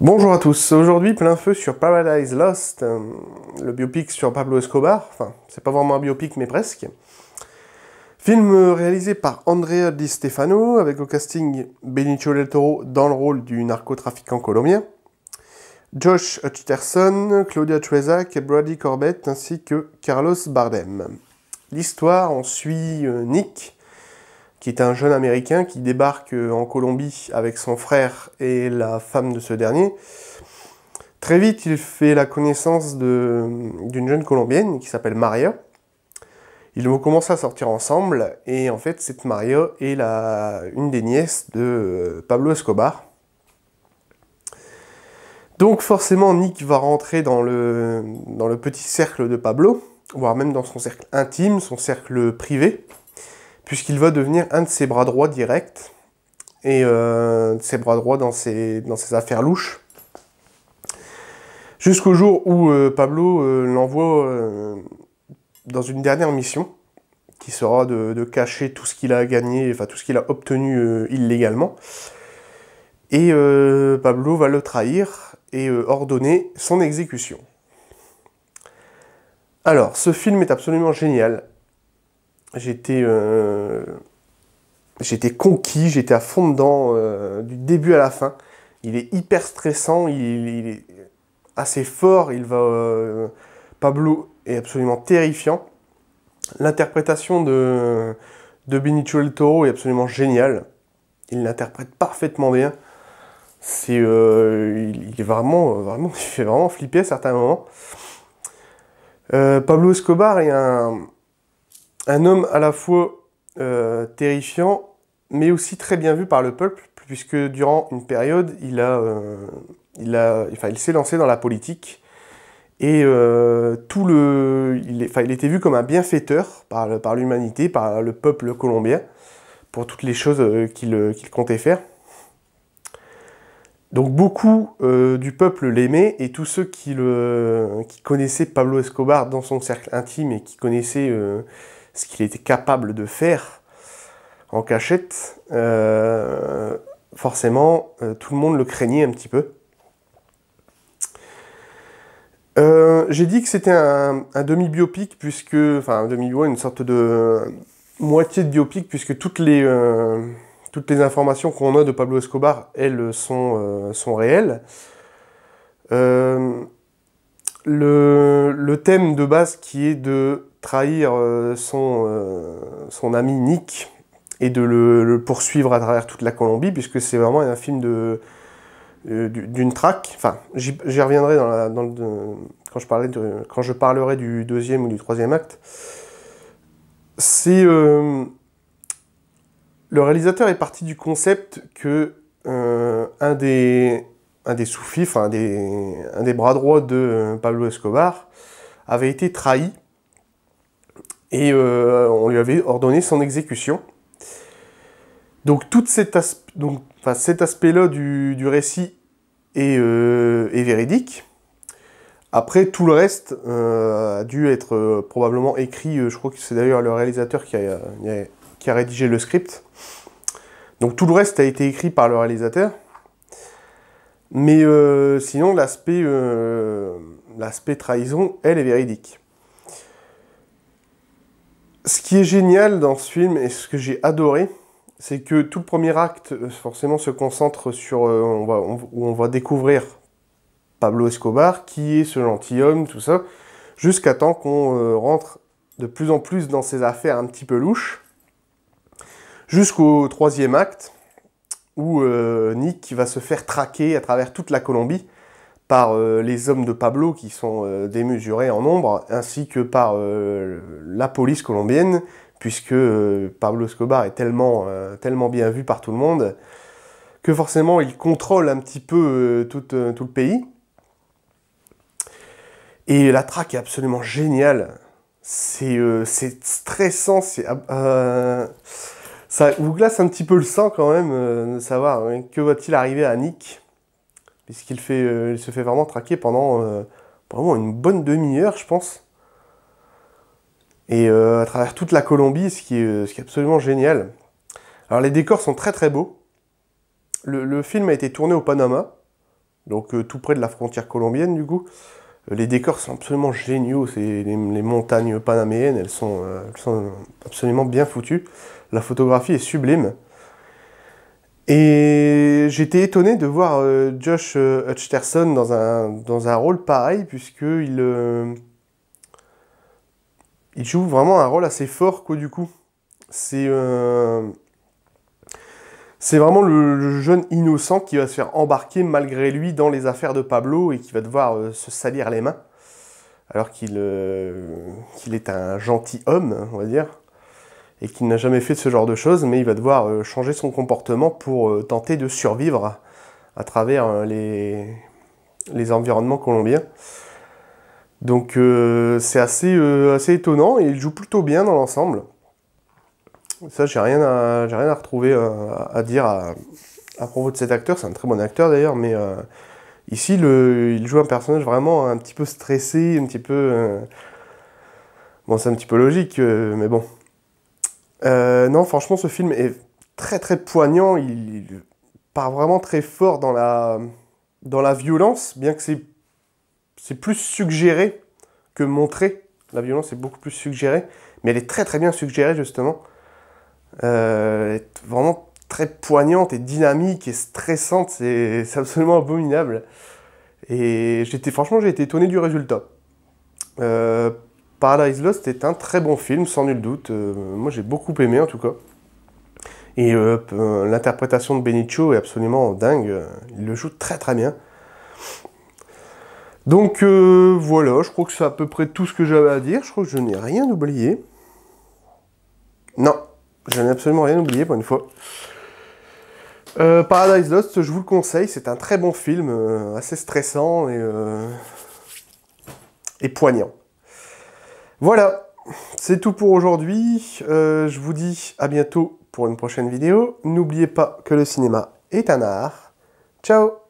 Bonjour à tous, aujourd'hui plein feu sur Paradise Lost, le biopic sur Pablo Escobar, enfin c'est pas vraiment un biopic mais presque. Film réalisé par Andrea Di Stefano avec au casting Benicio del Toro dans le rôle du narcotrafiquant colombien, Josh Hutcherson, Claudia Trezak et Brady Corbett ainsi que Carlos Bardem. L'histoire, on suit Nick, qui est un jeune américain qui débarque en Colombie avec son frère et la femme de ce dernier. Très vite, il fait la connaissance d'une jeune Colombienne qui s'appelle Maria. Ils vont commencer à sortir ensemble, et en fait, cette Maria est une des nièces de Pablo Escobar. Donc forcément, Nick va rentrer dans le petit cercle de Pablo, voire même dans son cercle intime, son cercle privé, puisqu'il va devenir un de ses bras droits directs, et ses bras droits dans ses affaires louches. Jusqu'au jour où Pablo l'envoie dans une dernière mission, qui sera de cacher tout ce qu'il a gagné, enfin tout ce qu'il a obtenu illégalement. Et Pablo va le trahir et ordonner son exécution. Alors, ce film est absolument génial. J'étais conquis, j'étais à fond dedans du début à la fin. Il est hyper stressant, il est assez fort, Pablo est absolument terrifiant. L'interprétation de Benicio del Toro est absolument géniale. Il l'interprète parfaitement bien. Il fait vraiment flipper à certains moments. Pablo Escobar est un homme à la fois terrifiant, mais aussi très bien vu par le peuple, puisque durant une période, il s'est lancé dans la politique, et il était vu comme un bienfaiteur par l'humanité, par le peuple colombien, pour toutes les choses qu'il comptait faire. Donc beaucoup du peuple l'aimait, et tous ceux qui connaissaient Pablo Escobar dans son cercle intime et qui connaissaient ce qu'il était capable de faire en cachette, forcément tout le monde le craignait un petit peu. J'ai dit que c'était un demi-biopic, une sorte de moitié de biopic, puisque toutes les informations qu'on a de Pablo Escobar, elles, sont réelles. Le thème de base qui est de trahir son ami Nick et de le poursuivre à travers toute la Colombie, puisque c'est vraiment un film d'une traque. Enfin, j'y reviendrai quand je parlerai du deuxième ou du troisième acte. Le réalisateur est parti du concept que un des sous-fifres, un des bras droits de Pablo Escobar avait été trahi, et on lui avait ordonné son exécution. Donc cet aspect-là du récit est véridique. Après, tout le reste a dû être probablement écrit, je crois que c'est d'ailleurs le réalisateur qui a rédigé le script. Donc tout le reste a été écrit par le réalisateur. Mais sinon, l'aspect trahison, elle, est véridique. Ce qui est génial dans ce film, et ce que j'ai adoré, c'est que tout le premier acte, forcément, se concentre sur où on va découvrir Pablo Escobar, qui est ce gentilhomme, tout ça, jusqu'à temps qu'on rentre de plus en plus dans ses affaires un petit peu louches, jusqu'au troisième acte, où Nick va se faire traquer à travers toute la Colombie par les hommes de Pablo, qui sont démesurés en nombre, ainsi que par la police colombienne, puisque Pablo Escobar est tellement bien vu par tout le monde, que forcément il contrôle un petit peu tout le pays. Et la traque est absolument géniale. C'est stressant, ça vous glace un petit peu le sang quand même de savoir que va-t-il arriver à Nick, puisqu'il se fait vraiment traquer pendant une bonne demi-heure, je pense. Et à travers toute la Colombie, ce qui est absolument génial. Alors les décors sont très très beaux. Le film a été tourné au Panama, donc tout près de la frontière colombienne du coup. Les décors sont absolument géniaux, c'est les montagnes panaméennes, elles sont absolument bien foutues. La photographie est sublime. Et j'étais étonné de voir Josh Hutcherson dans un rôle pareil, puisqu'il il joue vraiment un rôle assez fort, quoi, du coup. C'est c'est vraiment le jeune innocent qui va se faire embarquer malgré lui dans les affaires de Pablo et qui va devoir se salir les mains, alors qu'il est un gentil homme, on va dire, et qu'il n'a jamais fait de ce genre de choses, mais il va devoir changer son comportement pour tenter de survivre à travers les environnements colombiens. Donc c'est assez étonnant et il joue plutôt bien dans l'ensemble. Ça, j'ai rien à retrouver à dire à propos de cet acteur. C'est un très bon acteur d'ailleurs, mais ici, il joue un personnage vraiment un petit peu stressé, un petit peu... Bon, c'est un petit peu logique, mais bon. Non, franchement, ce film est très très poignant. Il part vraiment très fort dans la violence, bien que c'est plus suggéré que montré. La violence est beaucoup plus suggérée, mais elle est très très bien suggérée justement. Elle est vraiment très poignante et dynamique et stressante, c'est absolument abominable. Et franchement, j'ai été étonné du résultat. Paradise Lost est un très bon film, sans nul doute. Moi, j'ai beaucoup aimé en tout cas. Et l'interprétation de Benicio est absolument dingue. Il le joue très très bien. Donc voilà, je crois que c'est à peu près tout ce que j'avais à dire. Je crois que je n'ai rien oublié. Non, je n'ai absolument rien oublié pour une fois. Paradise Lost, je vous le conseille, c'est un très bon film, assez stressant et poignant. Voilà, c'est tout pour aujourd'hui. Je vous dis à bientôt pour une prochaine vidéo. N'oubliez pas que le cinéma est un art. Ciao!